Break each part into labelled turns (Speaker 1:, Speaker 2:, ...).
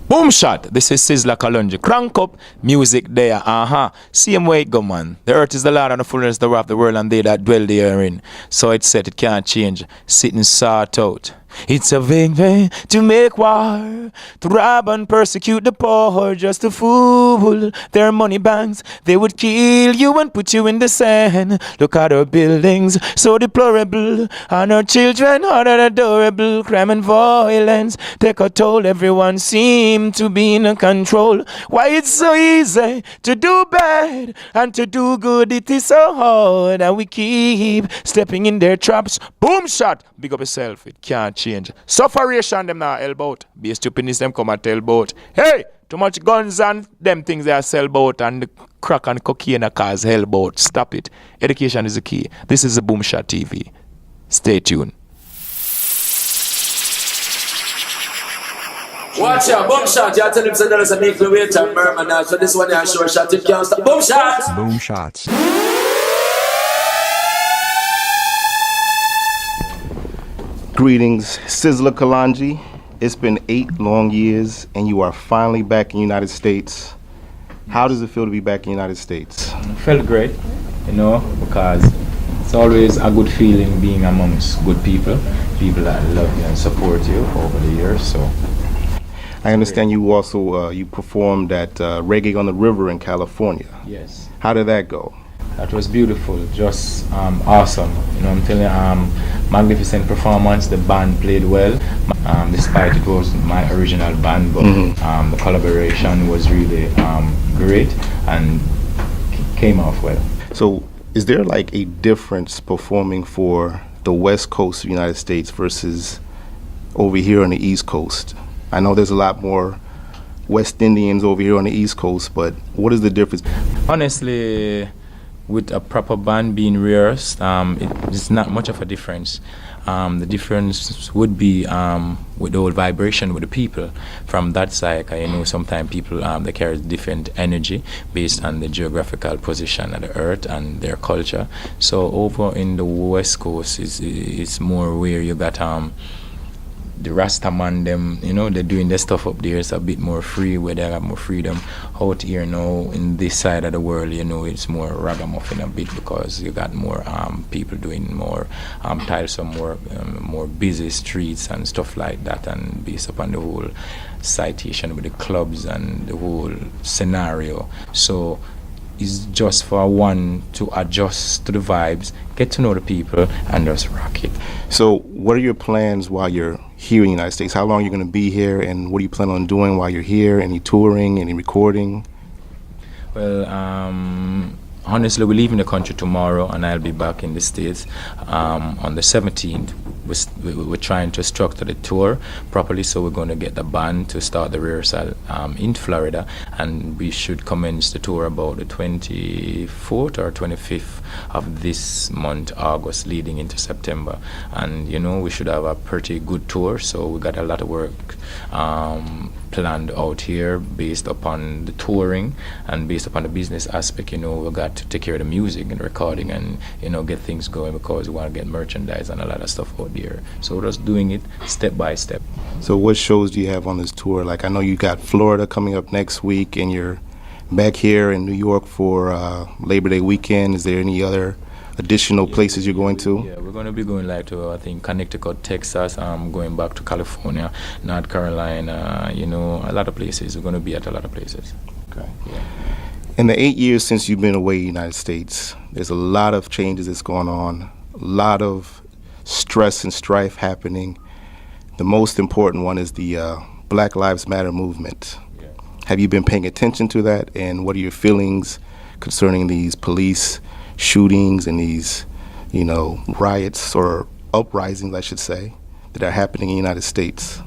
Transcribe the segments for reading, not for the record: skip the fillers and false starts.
Speaker 1: Boom shot. This is Sizzla Kalonji. Crank up music there. Same way it go, man. The earth is the Lord and the fullness thereof the world and they that dwell therein. So it's said it can't change. Sitting sought out. It's a vain way to make war, to rob and persecute the poor, just to fool their money banks. They would kill you and put you in the sand. Look at our buildings, so deplorable, and our children are adorable. Crime and violence take a toll. Everyone seem to be in control. Why it's so easy to do bad and to do good? It is so hard, and we keep stepping in their traps. Boom shot. Big up yourself. It can't change. Sufferation them now hell bout. Be a stupidness them come and tell bout. Hey, too much guns and them things they are sell bout and the crack and cocaine are cause hell bout. Stop it. Education is the key. This is the Boom Shot TV. Stay tuned.
Speaker 2: Watch out, Boom Shot. You tell him so there's a make the weight and murmur now. So this one is a short shot. It can't stop. Boom Shot.
Speaker 3: Boom Shots.
Speaker 4: Greetings, Sizzla Kalonji. It's been 8 long years and you are finally back in the United States. How does it feel to be back in the United States?
Speaker 1: Felt great, because it's always a good feeling being amongst good people that love you and support you over the years. So
Speaker 4: I understand you also you performed at Reggae on the River in California.
Speaker 1: yes,
Speaker 4: How did that go?
Speaker 1: that was beautiful, just awesome. I'm telling you, magnificent performance. The band played well, despite it was my original band, but the collaboration was really great and came off well.
Speaker 4: So is there like a difference performing for the West Coast of the United States versus over here on the East Coast? I know there's a lot more West Indians over here on the East Coast, but what is the difference?
Speaker 1: Honestly, with a proper band being rehearsed, it's not much of a difference. The difference would be with the whole vibration with the people from that side. I know sometimes people they carry different energy based on the geographical position of the earth and their culture. So over in the West Coast, it's more where you got the Rastaman, them, they're doing their stuff up there. It's a bit more free, where they have more freedom. Out here now, in this side of the world, it's more ragamuffin a bit because you got more people doing more tiresome work, more busy streets and stuff like that, and based upon the whole citation with the clubs and the whole scenario. So it's just for one to adjust to the vibes, get to know the people, and just rock it.
Speaker 4: So what are your plans while you're here in the United States? How long are you going to be here, and what do you plan on doing while you're here? Any touring, any recording?
Speaker 1: Well, honestly, we're leaving the country tomorrow, and I'll be back in the States on the 17th. We're trying to structure the tour properly, so we're going to get the band to start the rehearsal in Florida, and we should commence the tour about the 24th or 25th of this month, August, leading into September. And we should have a pretty good tour, so we got a lot of work planned out here based upon the touring and based upon the business aspect. We got to take care of the music and recording and get things going, because we want to get merchandise and a lot of stuff out there. So we're just doing it step by step.
Speaker 4: So what shows do you have on this tour? Like, I know you got Florida coming up next week, and you're back here in New York for Labor Day weekend. Is there any other additional places you're going to?
Speaker 1: Yeah, we're going to be going like to, I think, Connecticut, Texas, going back to California, North Carolina, a lot of places. We're going to be at a lot of places.
Speaker 4: Okay.
Speaker 1: Yeah.
Speaker 4: In the 8 years since you've been away in the United States, there's a lot of changes that's going on, a lot of stress and strife happening. The most important one is the Black Lives Matter movement.
Speaker 1: Yeah.
Speaker 4: Have you been paying attention to that, and what are your feelings concerning these police shootings and these, riots or uprisings, I should say, that are happening in the United States?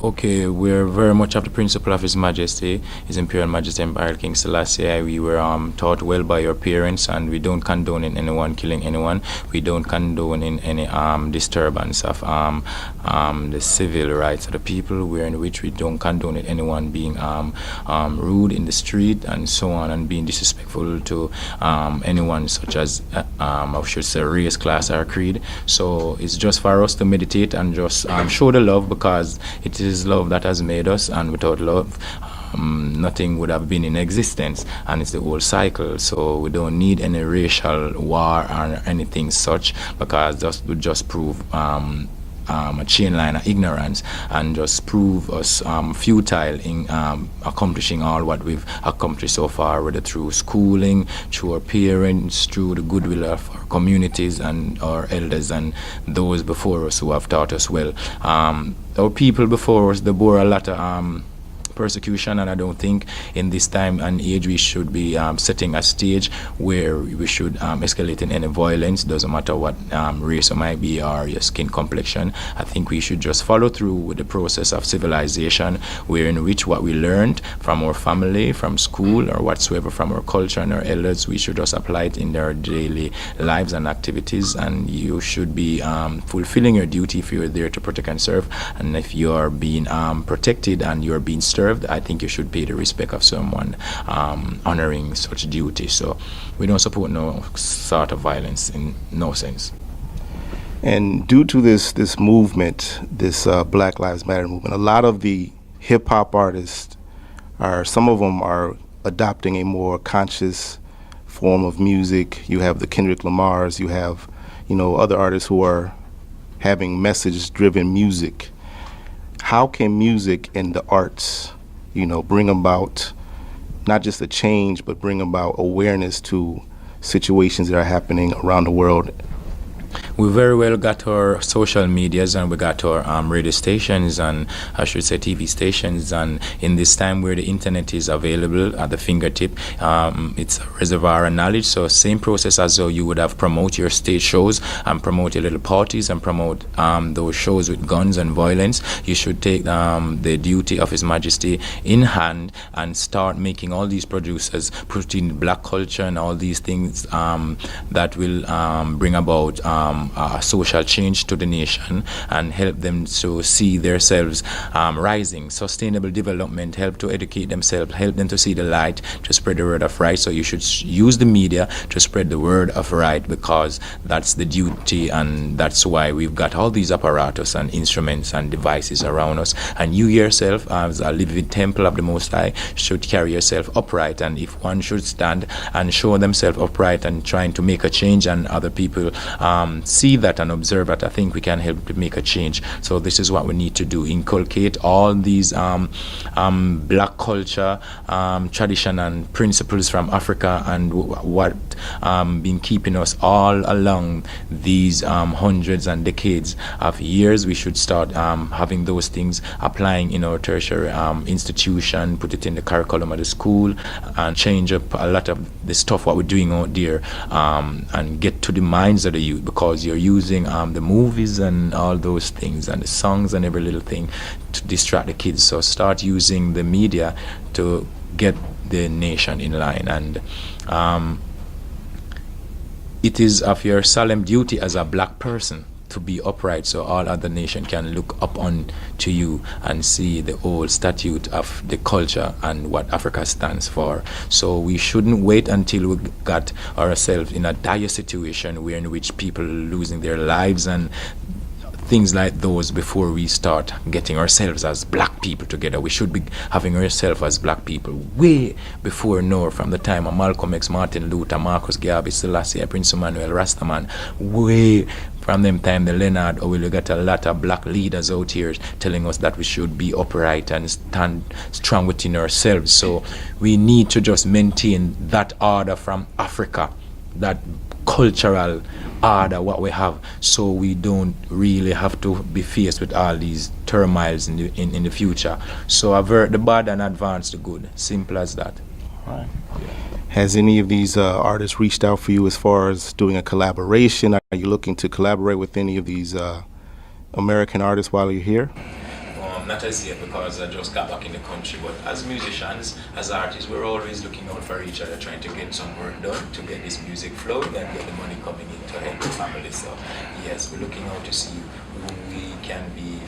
Speaker 1: Okay, we're very much of the principle of His Majesty, His Imperial Majesty Emperor King Selassie. We were taught well by our parents, and we don't condone in anyone killing anyone. We don't condone in any disturbance of the civil rights of the people, where in which we don't condone in anyone being rude in the street and so on, and being disrespectful to anyone such as I should say race, class, or creed. So it's just for us to meditate and just show the love, because it is is love that has made us, and without love, nothing would have been in existence, and it's the whole cycle. So we don't need any racial war or anything such, because that would just prove a chain line of ignorance and just prove us futile in accomplishing all what we've accomplished so far, whether through schooling, through our parents, through the goodwill of our communities and our elders and those before us who have taught us well. Our people before us, they bore a lot of persecution, and I don't think in this time and age we should be setting a stage where we should escalate in any violence. Doesn't matter what race it might be or your skin complexion. I think we should just follow through with the process of civilization, where in which what we learned from our family, from school, or whatsoever from our culture and our elders, we should just apply it in their daily lives and activities. And you should be fulfilling your duty if you're there to protect and serve. And if you are being protected and you're being served, I think you should pay the respect of someone honoring such duty. So we don't support no sort of violence in no sense.
Speaker 4: And due to this movement, this Black Lives Matter movement, a lot of the hip hop artists some of them are adopting a more conscious form of music. You have the Kendrick Lamars, you have, other artists who are having message-driven music. How can music and the arts, bring about not just a change, but bring about awareness to situations that are happening around the world?
Speaker 1: We very well got our social medias, and we got our radio stations, and I should say TV stations, and in this time where the internet is available at the fingertip, it's a reservoir of knowledge. So same process as though you would have promote your stage shows and promote your little parties and promote those shows with guns and violence. You should take the duty of His Majesty in hand and start making all these producers put in black culture and all these things that will bring about a social change to the nation and help them to see themselves rising. Sustainable development, help to educate themselves, help them to see the light, to spread the word of right. So you should use the media to spread the word of right, because that's the duty, and that's why we've got all these apparatus and instruments and devices around us. And you yourself, as a living temple of the Most High, should carry yourself upright. And if one should stand and show themselves upright and trying to make a change, and other people see that and observe that, I think we can help to make a change. So this is what we need to do: inculcate all these black culture, tradition and principles from Africa, and what been keeping us all along these hundreds and decades of years. We should start having those things applying in our tertiary institution, put it in the curriculum of the school, and change up a lot of the stuff what we're doing out there, and get to the minds of the youth, because you're using the movies and all those things and the songs and every little thing to distract the kids. So start using the media to get the nation in line. And it is of your solemn duty as a black person to be upright, so all other nation can look up on to you and see the old statute of the culture and what Africa stands for. So we shouldn't wait until we got ourselves in a dire situation where in which people are losing their lives and things like those before we start getting ourselves as black people together. We should be having ourselves as black people way before now, from the time of Malcolm X, Martin Luther, Marcus Garvey, Selassie, Prince Emmanuel, Rastaman, way from them time, the Leonard, or we got a lot of black leaders out here telling us that we should be upright and stand strong within ourselves. So we need to just maintain that order from Africa, that cultural order what we have, so we don't really have to be faced with all these turmoils in the future. So avert the bad and advance the good. Simple as that.
Speaker 4: All right. Has any of these artists reached out for you as far as doing a collaboration? Are you looking to collaborate with any of these American artists while you're here?
Speaker 1: Not as yet, because I just got back in the country, but as musicians, as artists, we're always looking out for each other, trying to get some work done, to get this music flowing and get the money coming in to help the family. So yes, we're looking out to see who we can be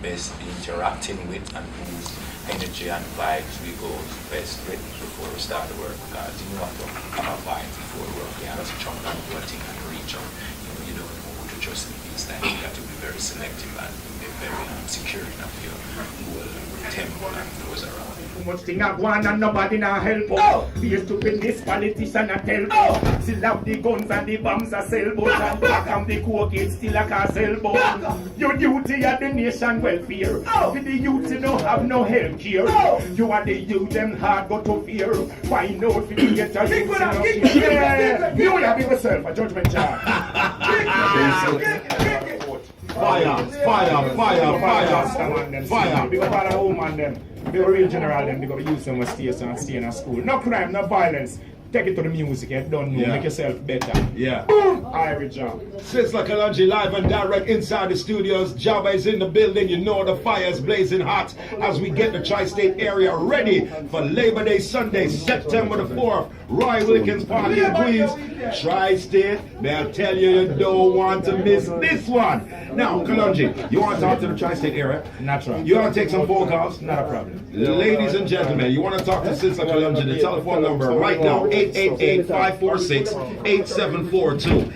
Speaker 1: best be interacting with, and whose energy and vibes we go best with before we start the work, because you know what, to have a vibe before work. We have to jump and do a thing and reach out. You don't know who to trust in these times. You have to be very selective and very secure enough your whole temple and those around.
Speaker 3: Too much thing I want and nobody na help us. Be a stupidness politician a tell us. Still have the guns and the bombs a sell but and back and the cocaine still a cause sell. Your duty at the nation welfare. For the youth you don't have no health care. You are the youth them hard but to fear. Find out if you get a youth yeah. You have yourself a judgment charge. Fire. Big up all the woman them. Big up real general them. Big up youth them stay in a school. No crime, no violence. Take it to the music, you don't know, make yourself better.
Speaker 5: Yeah.
Speaker 3: Boom! Irish job.
Speaker 5: Sizzla Kalonji live and direct inside the studios. Jabba is in the building. You know the fire's blazing hot as we get the tri-state area ready for Labor Day Sunday, September the 4th. Roy Wilkins party in Queens. Tri-state, may I tell you, you don't want to miss this one. Now, Kalonji, you want to talk to the tri-state area?
Speaker 3: Natural.
Speaker 5: You want to take some phone calls?
Speaker 3: Not a problem.
Speaker 5: Ladies and gentlemen, you want to talk to Sizzla Kalonji, the telephone number right now, 888-546-8742.